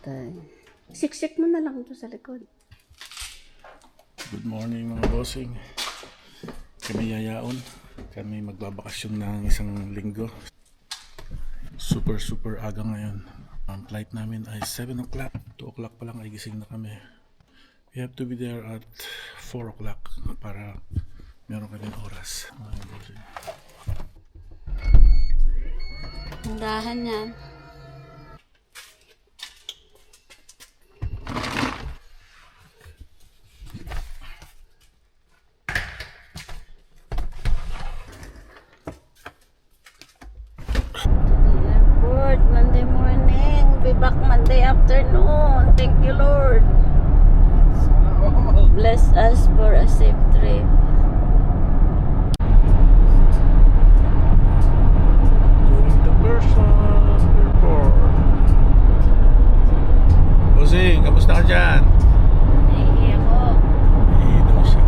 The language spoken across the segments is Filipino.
Tay. Siksik mo na lang ito sa likod. Good morning mga bossing. Kami yayaon. Kami magbabakasyon ng isang linggo. Super aga ngayon. Ang flight namin ay 7 o'clock. 2 o'clock pa lang ay gising na kami. We have to be there at 4 o'clock para meron kaming oras. Mga bossing. Handahan yan. Airport, Monday morning. Be back Monday afternoon. Thank you, Lord. Bless us for a safe trip. During the Person Airport. Bossing, kamusta ka dyan? Naiiyak ko. Ihi daw siya.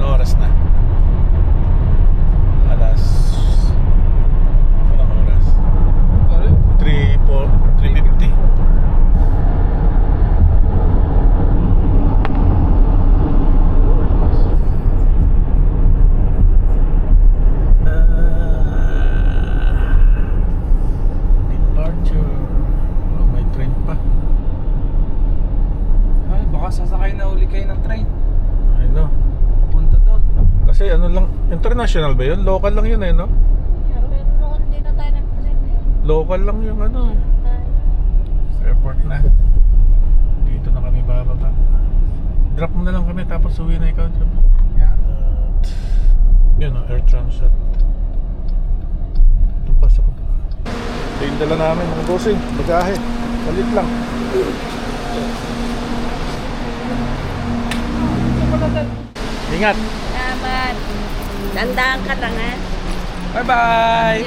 Ano oras na? Anong oras? 3:50. Departure. Oh, may train pa. Ay, baka sasakay na uli kayo ng train. I know. Punta doon. Kasi ano lang, international ba yun? Local lang yun eh, no? Noon din na tayo nag-trip eh. Local lang yung ano eh. Airport na. Dito na kami bababa. Drop mo na lang kami tapos uwi na ikaw. Yeah. Yun o, air transat. Tumpas ako. Ito yung dala namin mga bossing. Bagahe. Salit lang. Ingat. Salamat. Tandaan ka lang ha. Bye-bye!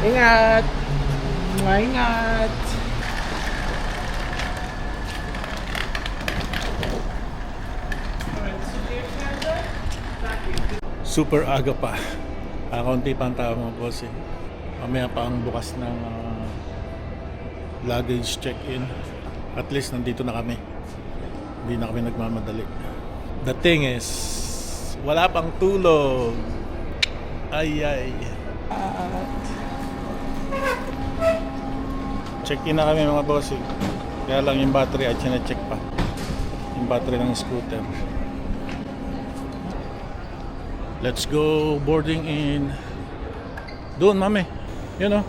Ingat! Ingat! Super aga pa. Kaunti pa ang tao mga bossing. Mamaya pa ang bukas ng luggage check-in. At least nandito na kami. Hindi na kami nagmamadali. The thing is, wala pang tulog. Ay. Check-in na kami mga bossing. Kaya lang yung battery at sina-check pa. Yung battery ng scooter. Let's go boarding in. Doon, mami. Yun o.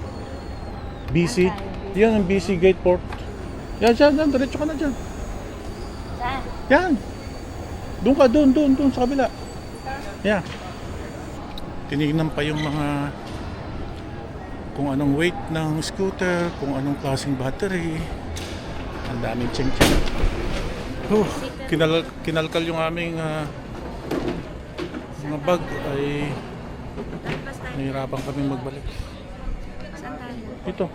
BC. Yan ang BC Gate Port. Yan, dyan. Diretso ka na dyan. Saan? Yan. Doon ka, doon sa kabila. Yan. Tinignan pa yung mga kung anong weight ng scooter, kung anong klaseng battery. Ang daming ching-ching. Kinalkal yung aming mga bag ay nahirapan kami magbalik. Saan tayo? Ito.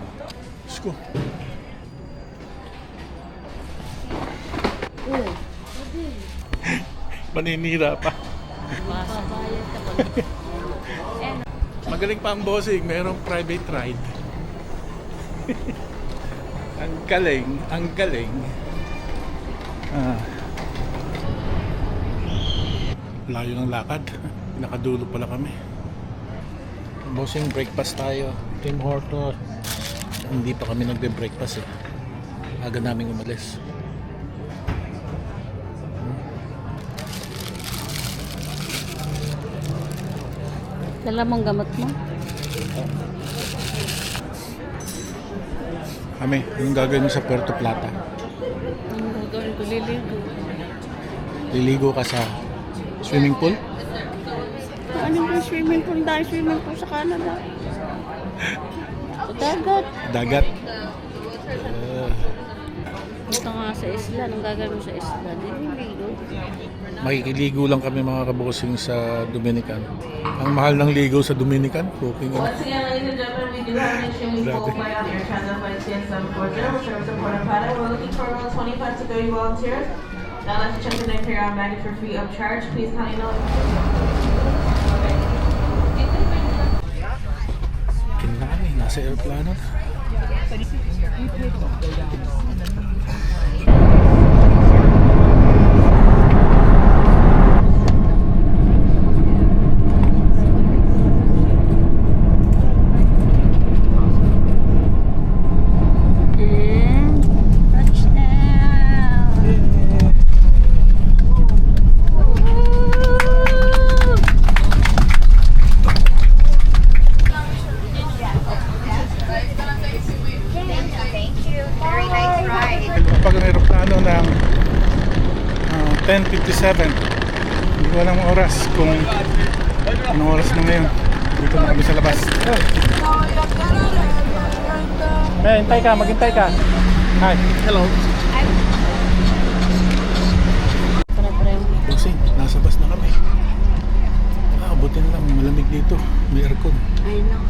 Sko. Maninira pa. Masabayad ka pa. Magaling pa ang bossing, mayroong private ride. Ang galing. Layo ng lakad. Nakadulo pala kami. Bossing, breakfast tayo. Tim Hortons. Hindi pa kami nagbe-breakfast eh. Aga namin umalis. Dala mong gamot mo? Kami, anong gagawin mo sa Puerto Plata? Ang gagawin ko, liligo. Liligo ka sa swimming pool? Ano yung swimming pool? Dahil swimming pool sa Canada. Sa dagat. Dagat? Punta nga sa isla. Anong gagawin mo sa isla? Liligo. Makikiligo lang kami mga kabosing sa Dominican. Ang mahal ng ligo sa Dominican, cooking. Once again, ladies and gentlemen, we do have an extremely full flight on Air Transat Flight CN740 with service to Puerto Plata. We're looking for around 25 to 30 volunteers. Now let's check in and clear our baggage for free of charge. Please kindly note. Kinami, nasa aeroplano na. And touchdown! Pag may aeroplano ng 10:57, hindi ko alam ang oras kung anong oras na ngayon. Dito na kami sa labas. May, hintay ka, maghintay ka. Hi, hello. Kasi nasa bus na kami. Buti na lang, malamig dito. May aircon. I know.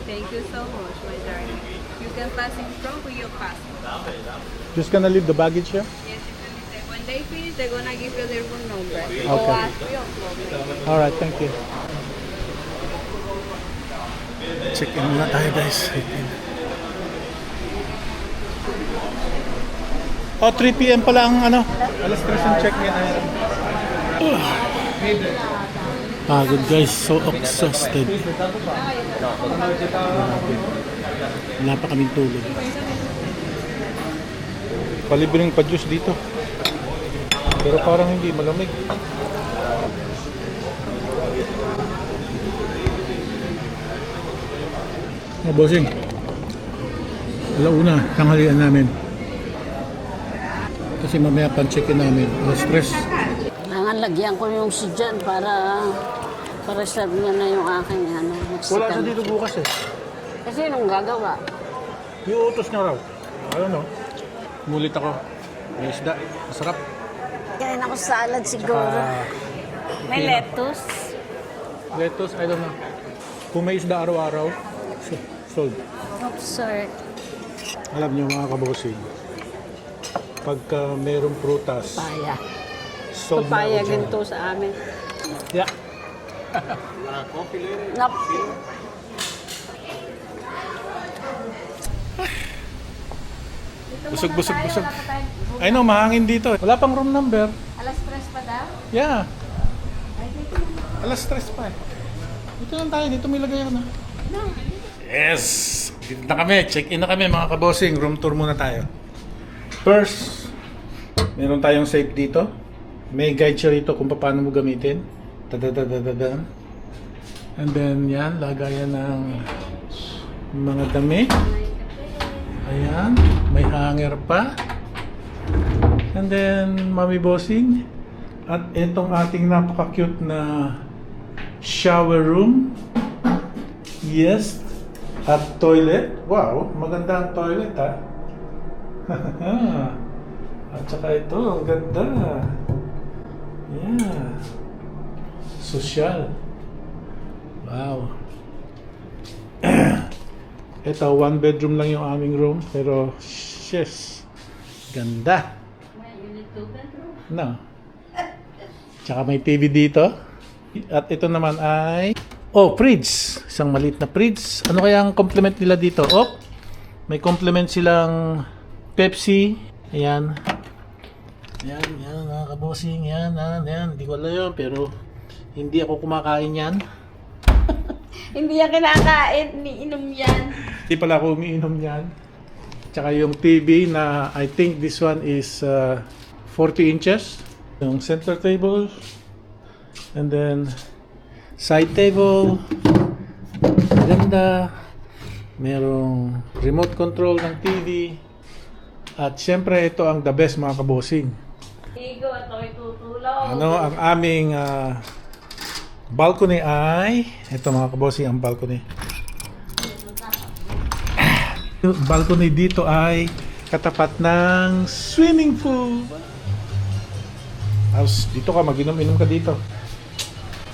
Thank you so much, my darling. You can pass in front with your passport. Just gonna leave the baggage here? Yes, you can leave there. When they finish, they're gonna give you their room number. Okay. Or ask you or call me. Alright, thank you. Check-in muna tayo guys. Check-in. Oh, 3 p.m. pala ang ano. Alas 3 ang check-in. Pagod guys, so exhausted. Wala pa kaming tulog. Palibreng pa-juice dito. Pero parang hindi malamig. Bossing, alauna, tanghalian namin. Kasi mamaya pan-check-in namin. Stress. Lagyan ko yung si Jan para serve niya na yung aking ano. Wala siya dito bukas eh. Kasi nung gagawa. Yung utos niya raw. I don't know. Mulit ako. May isda. Masarap. Kain ako salad siguro. May lettuce. Lettuce, I don't know. Kung may isda araw-araw, sold. Oops, sorry. Alam niyo mga kabosing, pagka merong prutas, Papaya. sold na Papaya ako dyan. ganito sa amin. Yeah. Nap. Busog. I know, mahangin dito. Wala pang room number. Alas 3 pa daw? Yeah. Alas 3 pa eh. Dito lang tayo. Dito may lagay na. Yes! Dito na kami. Check-in na kami mga kabosing. Room tour muna tayo. First, meron tayong safe dito. May guide siya rito kung paano mo gamitin. Tadadadadadan. And then yan, lagayan ng mga dami. Ayan, may hanger pa. And then, Mami Bossing. At itong ating napaka-cute na shower room. Yes. At toilet. Wow, maganda ang toilet ha. At saka ito, ang ganda. Yeah. Social. Wow. Ito, 1 bedroom lang yung aming room. Pero, yes. Ganda. You need 2 bedroom? No. Tsaka may TV dito. At ito naman ay... Oh, fridge. Isang maliit na fridge. Ano kaya ang complement nila dito? Oh, may complement silang Pepsi. Ayan. Yan, mga kabosing. Yan. Hindi ko alam yun, pero hindi ako kumakain yan. Hindi yan kinakain, iniinom yan. Hindi pala ako umiinom yan. Tsaka yung TV na I think this one is 40 inches. Yung center table. And then side table. Ganda. Merong remote control ng TV. At syempre ito ang the best mga kabosing. Igo, at ako'y tutulong. Ano ang aming balcony ay ito mga kabosing ang balcony. Balcony dito ay katapat ng swimming pool. Tapos dito ka, mag-inom-inom ka dito.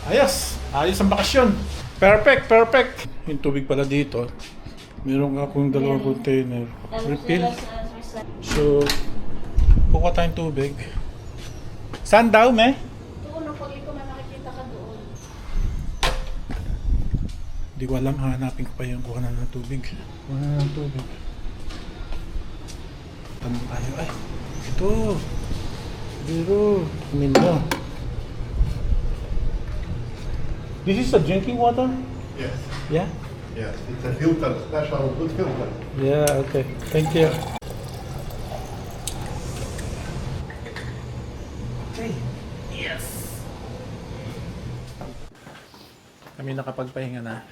Ayos! Ayos ang bakasyon. Perfect, perfect. Yung tubig pala dito. Meron akong dalawang container. Refill. So, kuha tayong tubig. Saan daw, me? Doon, pag ikaw na nakikita ka doon. Hindi ko alam, hanapin ko pa yung kuha na ng tubig. Kuha na ng tubig. Tanong tayo, ay, ito. Biro, Mino. This is a drinking water? Yes, Yeah? yes. It's a filter, special good filter. Yeah, okay. Thank you. Okay. Yes! Kami nakapagpahinga na.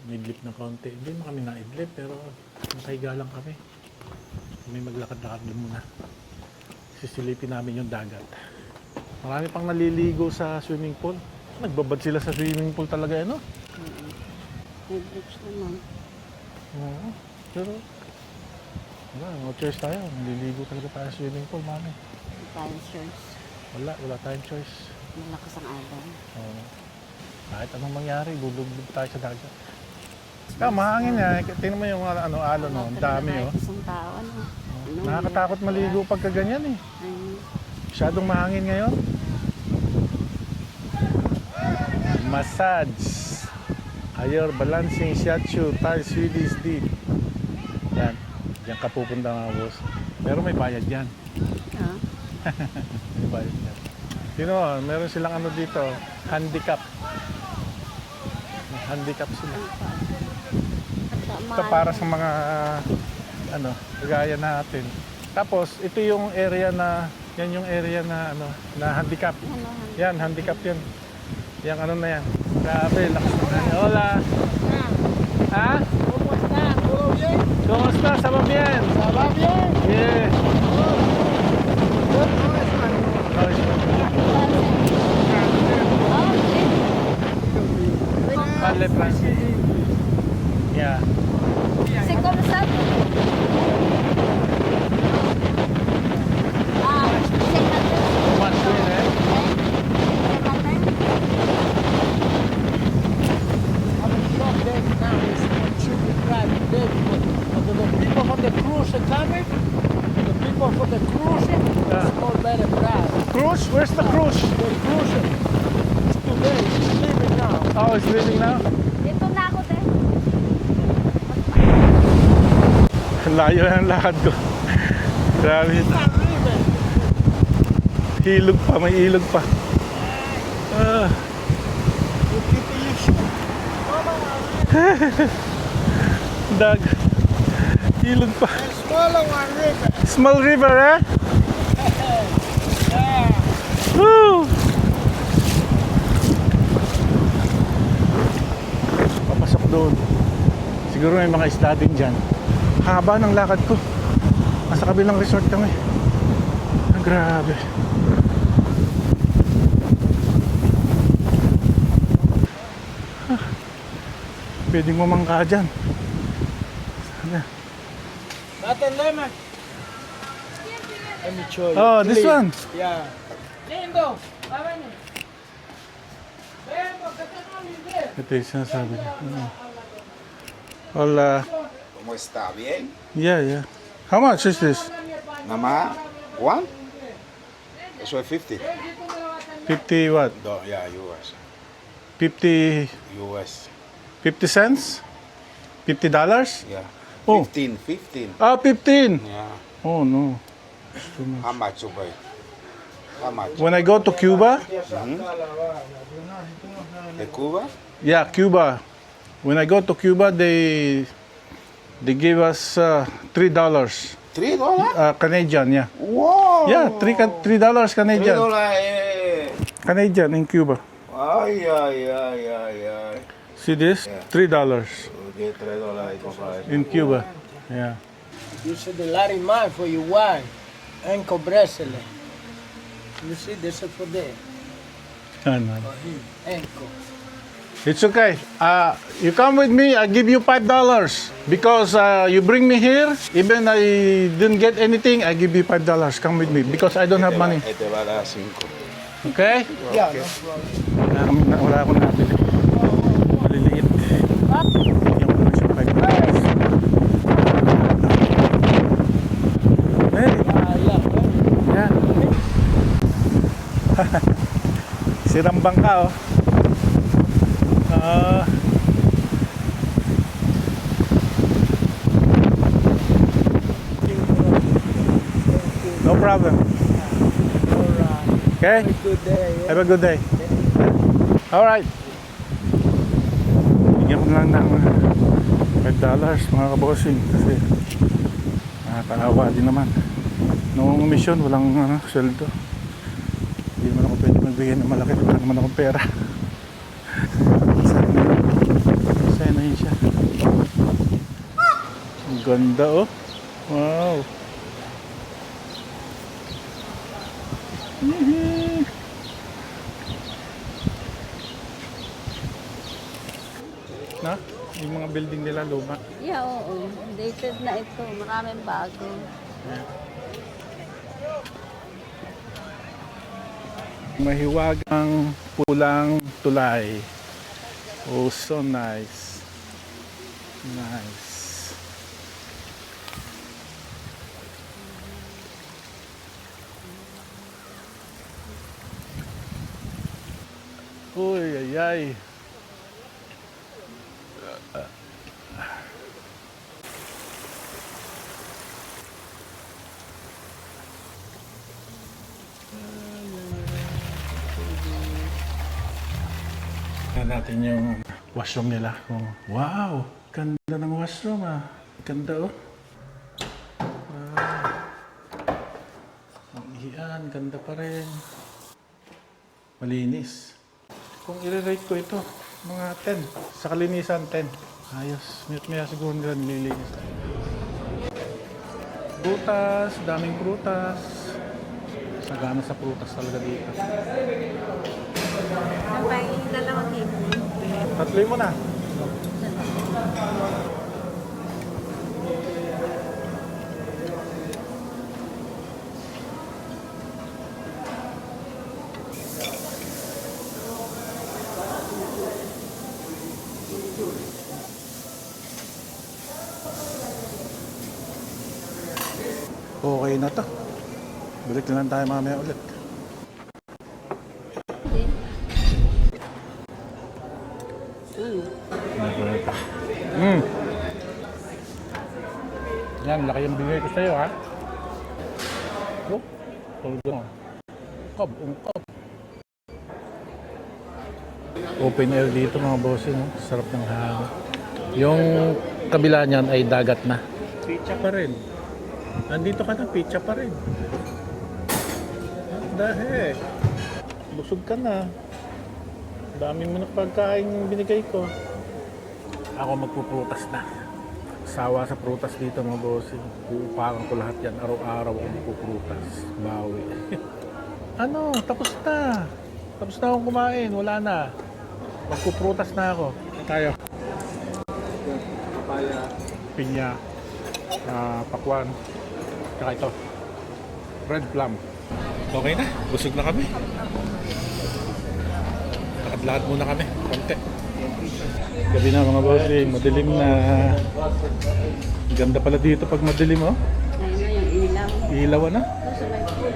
Midlip ng konti. Hindi mo kami naidlip pero nakahiga lang kami. Kami maglakad-lakad din muna. Sisilipin namin yung dagat. Marami pang naliligo sa swimming pool. Nagbabad sila sa swimming pool talaga, ano? May books naman. Oo. Pero, wala, no choice tayo. Naliligo talaga tayo sa swimming pool, mami. Tayong shirts. Wala tayong choice. Malakas ang adam. Oo. Kahit anong mangyari, bubog tayo sa dagat. Kaya mahangin niya. Tingnan mo yung alon, no? Ang dami, oh. Isang tao, ano? Nakakatakot maligo pagka ganyan, eh. Ay, Masyadong mahangin ngayon. Massage. Ayor balancing shiatsu Thai Swedish deep. Yan. Diyan ka pupunta mga boss. Pero may bayad yan. ah. May bayad yan. Sino, meron silang ano dito, handicap. May handicap sila. Ito para sa mga ano, kagaya natin. Tapos ito yung area na yan yung area na ano, na handicap. Yan, handicap yan. Yang ano na yan. Grabe, lakas na yan. Hola. Ha? Kumusta? ¿Todo bien? ¿Cómo está? ¿Saba bien? ¿Va bien? Yeah. No, Parle francés. Yeah. C'est comme ça. Ah, c'est matin. Much win, eh? C'est matin. The people from the cruise are coming. The people from the cruise Yeah. is all very proud. Cruise? Where's the cruise? The cruise is today, it's leaving now. Oh, it's leaving now? Dito na ako, te. Layo na ang lakad ko. Grabe. Ilog pa, may ilog pa. Ah. Dag. Ilog pa. Smaller one river. Small river, eh? Woo! Papasok doon. Siguro may mga isda din dyan. Haba ng lakad ko. Nasa kabilang resort kami. Ah, grabe. Ah, pwedeng mamangka dyan. Sana. Nothing lemon. Let me show you. Oh, this Clean. one. Yeah. Lindo. Lindo, Ito yung sinasabi niya. Hola. ¿Cómo está? ¿Bien? Yeah, yeah. How much is this? Nada más, ¿one? Eso es 50. 50 what? No, yeah, US. 50 US. 50 cents? $50? Yeah. Oh. 15. Ah, 15. Yeah. Oh no. How much you pay? How much? When I go to Cuba, ¿De Cuba? yeah, Cuba. When I go to Cuba, they give us $3. $3? Canadian, yeah. Wow. Yeah, $3 Canadian. $3. Canadian in Cuba. Ay, ay, ay, ay, ay. See this? $3 ¿Qué $3 comprar? in Cuba. Yeah. You see the Larimar for your wine. Ankle bracelet. You see this is for there. Ano? For him. Ankle. It's okay. You come with me, I give you $5. Because you bring me here, even I didn't get anything, I give you $5. Come with me because I don't have money. Okay? Yeah, no problem. Wala akong nabili. Maliliit. Bigyan ko na siya $5. Hey! Yan. Sirang bangka, oh. No problem. Okay? Good day. Have a good day. Alright. Bigyan ko na lang ng $5 mga kabossing kasi nakakaawa din naman. Noong mission, walang sweldo. Hindi naman ako pwede magbigay ng malaki. Wala naman akong pera. Sana yun siya. Ang ganda, oh. Wow. Na? Yung mga building nila luma. Yeah, oo. Dated na ito. Maraming bago. Mahiwagang pulang tulay. Oh, so nice. Nice. Uy, ay, ay. Natin yung washroom nila. Oh, wow! Ganda ng washroom, ah. Ganda, oh. Wow. Ang iyan, ganda pa rin. Malinis. Kung i-rate ko ito, mga 10. Sa kalinisan, 10. Ayos. Maya siguro nila nililinis. Prutas, daming prutas. Sagana sa prutas talaga dito. May dalawang table. Tatloy mo na. Okay na to. Balik na lang tayo mamaya ulit. Yan, laki yung bigay ko sa'yo, ha? Oh, tulog. Ungkab. Open air dito, mga bossing, no? Sarap ng hangin. Yung kabila niyan ay dagat na. Pizza pa rin. Nandito ka na, pizza pa rin. What the heck? Busog ka na. Dami mo na pagkain binigay ko. Ako magpuprutas na. Sawa sa prutas dito, mga bossing. Uupakan ko lahat yan. Araw-araw ako magpuprutas. Bawi. Ano? Tapos na. Tapos na akong kumain. Wala na. Magpuprutas na ako. Tayo. Papaya. Pinya. Pakwan. Tsaka ito. Red plum. Okay na. Busog na kami. Lakad-lakad muna kami. Konti. Gabi na, mga bossing. Madilim na. Ganda pala dito pag madilim, oh. Ayun na yung ilaw. Ilaw na. Sa may pool.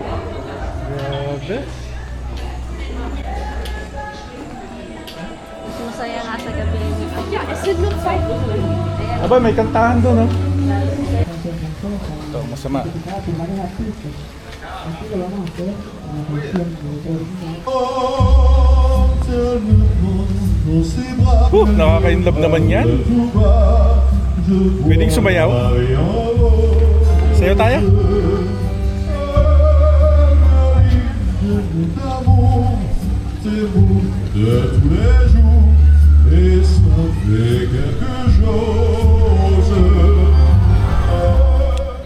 Grabe. Mas masaya nga sa gabi. Yeah, it look fine. Ayan. Aba, may kantahan doon, oh. Ito, masama. Nakaka-inlove naman yan. Pwedeng sumayaw. Sayo tayo.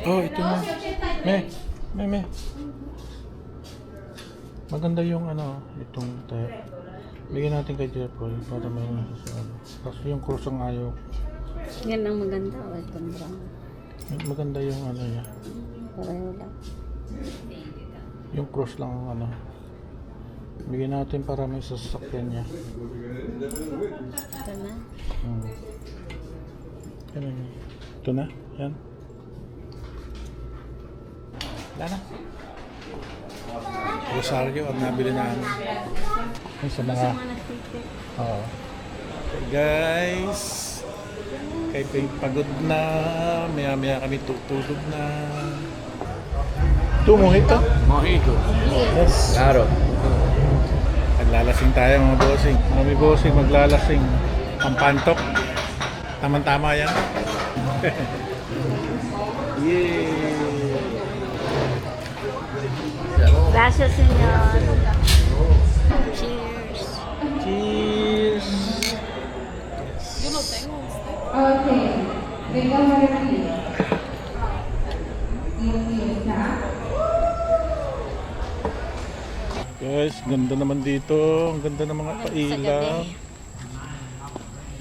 Oh, ito na. Me. Maganda yung ano, itong tayo. Bigyan natin kay Jeffrey para may masasabi. Tapos yung cross ang ayaw. Yan ang maganda. O, itong brown. Maganda yung ano niya. Pareho lang. Yung cross lang ang ano. Bigyan natin para may sasakyan niya. Ito na. Yan na yun. Ito na? Yan. Wala na. Rosario ang nabili namin. Yung sa mga... Oo. Okay, guys. Kayo pagod na. Maya kami tutulog na. Ito, mojito? Mojito. Yes. Claro. Maglalasing tayo mga bossing. Mga bossing maglalasing. Pampantok. Tama-tama yan. Yay! Gracias, senyor. Cheers. Cheers! Okay. Venga, María. Guys, ganda naman dito. Ang ganda ng mga pailaw.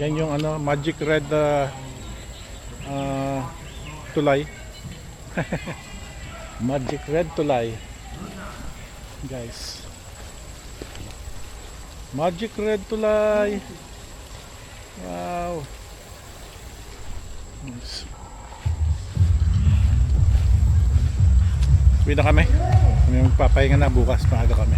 Yan yung ano, magic red tulay. Magic red tulay. Guys. Magic red tulay. Wow. Nice. Uwi na kami. Kami magpapahinga na bukas. Maaga kami.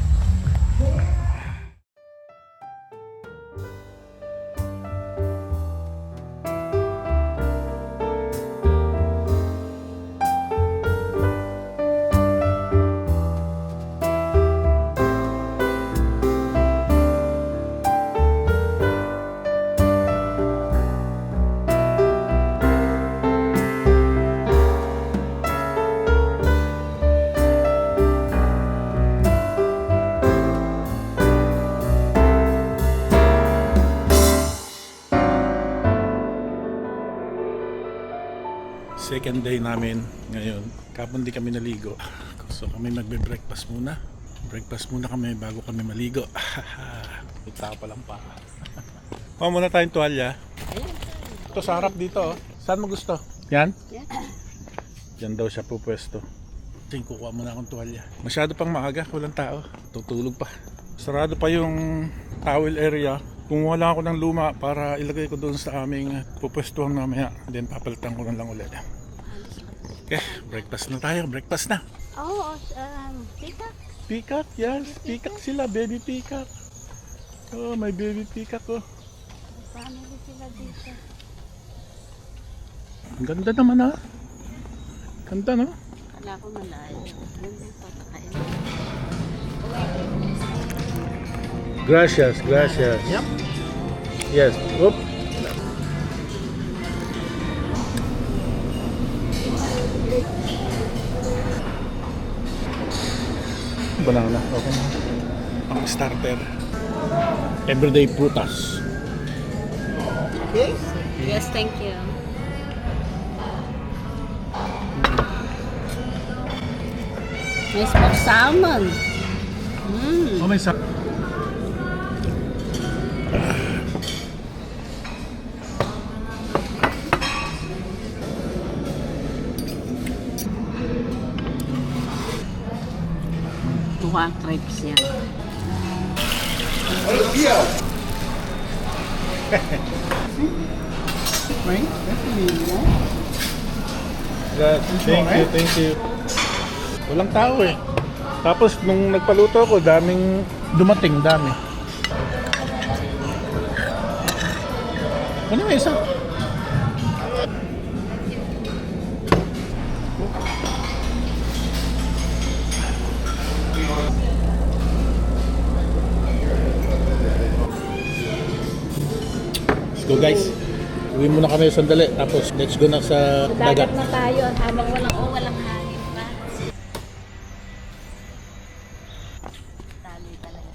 Second day namin ngayon. Kapon di kami naligo. So kami magbe-breakfast muna. Breakfast muna kami bago kami maligo. Ito pa lang pa. Kuha muna tayong tuwalya. Ito sa harap dito. Oh. Saan mo gusto? Yan? Yan daw siya pupwesto. Kukuha muna akong tuwalya. Masyado pang maaga. Walang tao. Tutulog pa. Sarado pa yung towel area. Kumuha lang ako ng luma para ilagay ko doon sa aming pupwestuhan mamaya. Then papalitan ko na lang ulit. Okay, breakfast na tayo. Breakfast na. Oh, peacock. Peacock, yes. Peacock sila. Baby peacock. Oh, may baby peacock oh. Family sila dito. Ang ganda naman ah. Ganda no? Kala ko malayo. Ganda papakain. Gracias, gracias. Yep. Yes. Oop. Banana. Okay na. Ang starter. Everyday prutas. Yes, thank you. May smoked salmon. Oh, may sa... Tuwa crepes yan. Thank you. Walang tao eh. Tapos nung nagpaluto ako, daming dumating, dami. Ano yung isa? Let's go guys. Uwi muna kami sandali. Tapos let's go na sa dagat. Dagat na tayo habang walang hangin pa. Tali talaga.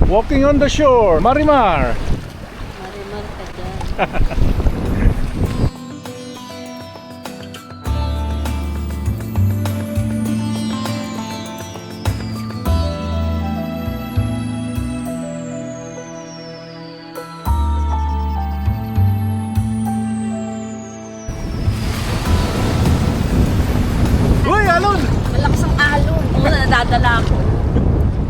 Walking on the shore, Marimar. Uy, alon! Malakas ang alon. Oo, nadadala ako.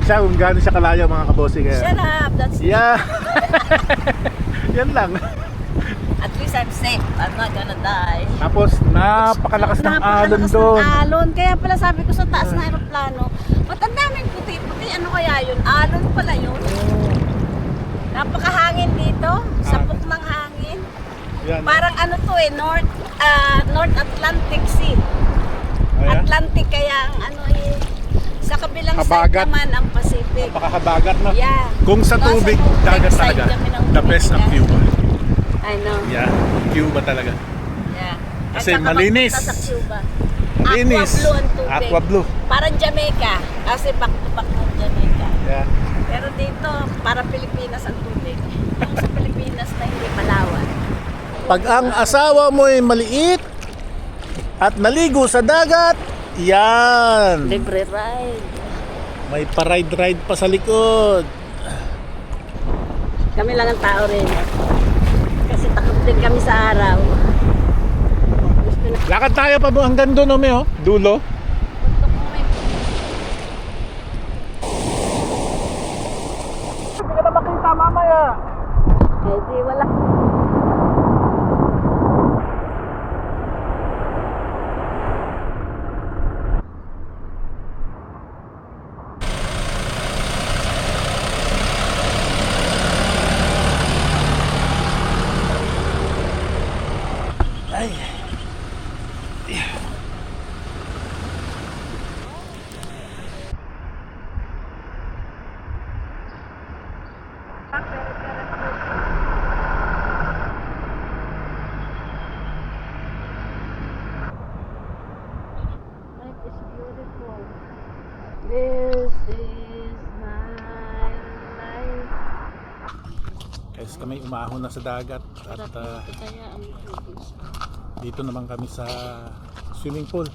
Siya, kung gaano siya kalayo mga kabosing. Shut up. That's Yeah. Yan lang. At least I'm safe. I'm not gonna die. Tapos, napakalakas ng alon doon. Napakalakas ng alon. Kaya pala sabi ko sa taas ng aeroplano, ba't ang daming puti-puti? Ano kaya yun? Alon pala yun. Napakahangin dito. Sapok ng hangin. Yan. Parang ano to eh, North Atlantic Sea. Ayan. Atlantic kaya ang ano eh. Sa kabilang Habagat. side naman ang Pacific. Napakahabagat na. Yeah. Kung sa Nasa tubig, tubig dagat side talaga. kami ng The best ang tubig, Cuba. I know. Yeah, Cuba talaga. Yeah. At Kasi saka malinis. magpunta sa Cuba. Linis. Aqua blue ang tubig. Aqua blue. Parang Jamaica. Kasi back to back ng Jamaica. Yeah. Pero dito, parang Pilipinas ang tubig. Yung sa Pilipinas na hindi Palawan. Pag ang asawa mo ay maliit at naligo sa dagat, yan. Libre ride. May pa-ride-ride pa sa likod. Kami lang ang tao rin. Kasi takot din kami sa araw. Lakad tayo pa hanggang doon, Ome, oh. Dulo. Hindi ka na makita mamaya. Eh di wala. Ay. Life is beautiful. This is my life. Guys, kami umahon na sa dagat at Kaya ang tubig. dito naman kami sa swimming pool.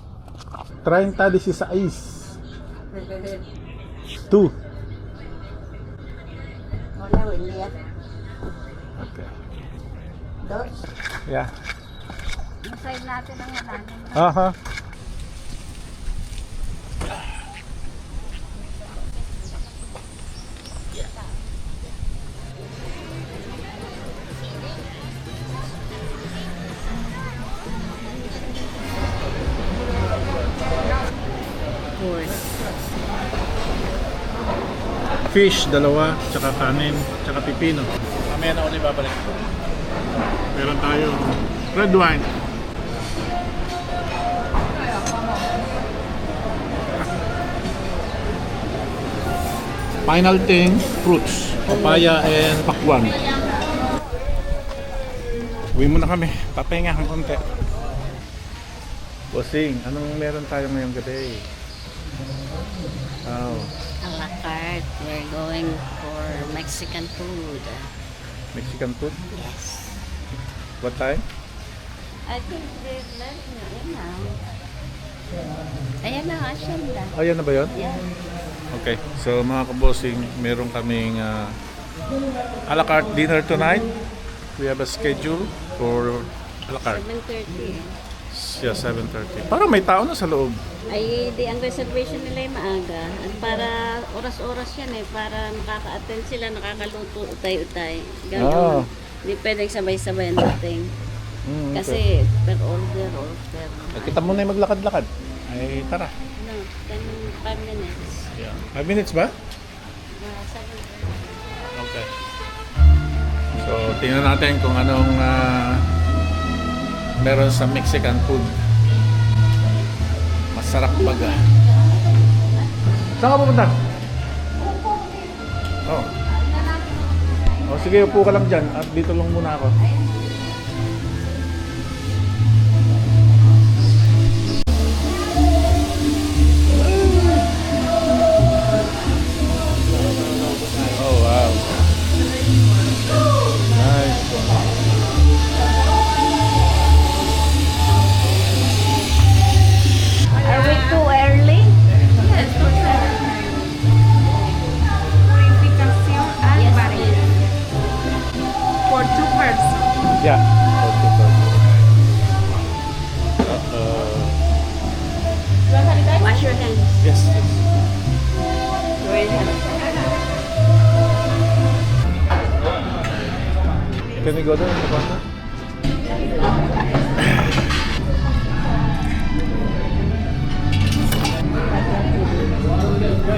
36. 2. Wala, hindi yan. Okay. Dos. Yeah. Masay natin ang halaman. Aha. Fish, dalawa, tsaka kanin, tsaka pipino. Mamaya na ulit babalik. Meron tayo red wine. Final thing, fruits, papaya and pakwan. Uwi muna kami, papahinga ng konti. Bossing, anong meron tayo ngayong gabi? Oh, A la carte. We're going for Mexican food. Mexican food? Yes. What time? I think they've left me in now. Ayan na, asyenda. Oh, yan na ba yun? Yeah. Okay, so mga kabossing, meron kaming a la carte dinner tonight. We have a schedule for a la carte. 7:30. Yeah, 7:30. Parang may tao na sa loob. Ay, di ang reservation nila ay maaga. At para oras-oras yan eh, para nakaka-attend sila, nakakaluto, utay-utay. Ah. Ganoon. Hindi pwedeng sabay-sabay ang dating. Okay. Kasi per order or per... Kita mo na yung maglakad-lakad. Ay, tara. No, 5 minutes. Yeah. 5 minutes ba? 7:30. Okay. So, tingnan natin kung anong meron sa Mexican food. Masarap baga. Saan ka pupunta? Oh. Oh, sige, upo ka lang dyan. At dito lang muna ako. Oh, wow. Nice. we go there in the corner?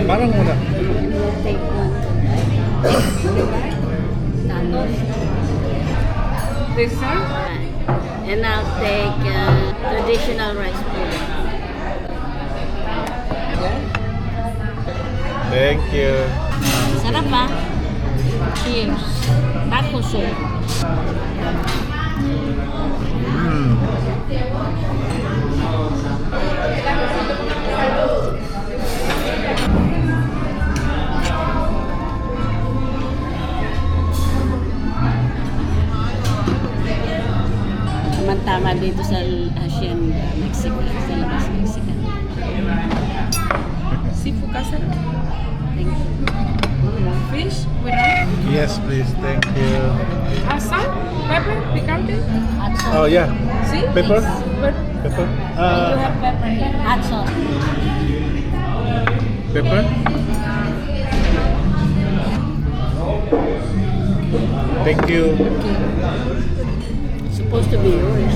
Parang muna. We'll take one. Tacos. Dessert? And I'll take traditional rice bowl. Thank you. Sarap ah. Cheers. Taco soup. Tama dito sa Hacienda, Mexican, sa labas Mexican. Seafood casserole? Thank you. Fish? With rice? Yes, please. Thank you. Salt? Pepper? Picante? Hot sauce. Oh, yeah. See? Pepper? But Pepper? You have pepper here. Hot sauce. Pepper? Thank you. It's supposed to be yours.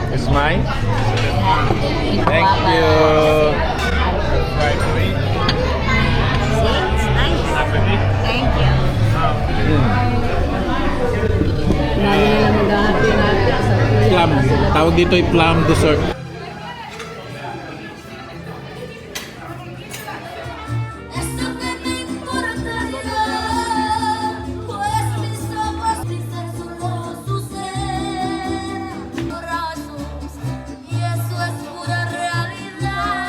It's mine. Thank you. See? It's nice. Thank you. Plum. Tawag dito ay plum dessert. Eso que me importaría, pues mis ojos dicen solo su ser, brazos, y eso es pura realidad.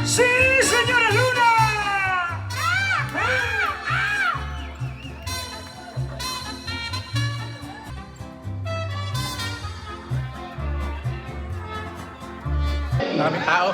¡Sí, señora Luna! Maraming tao.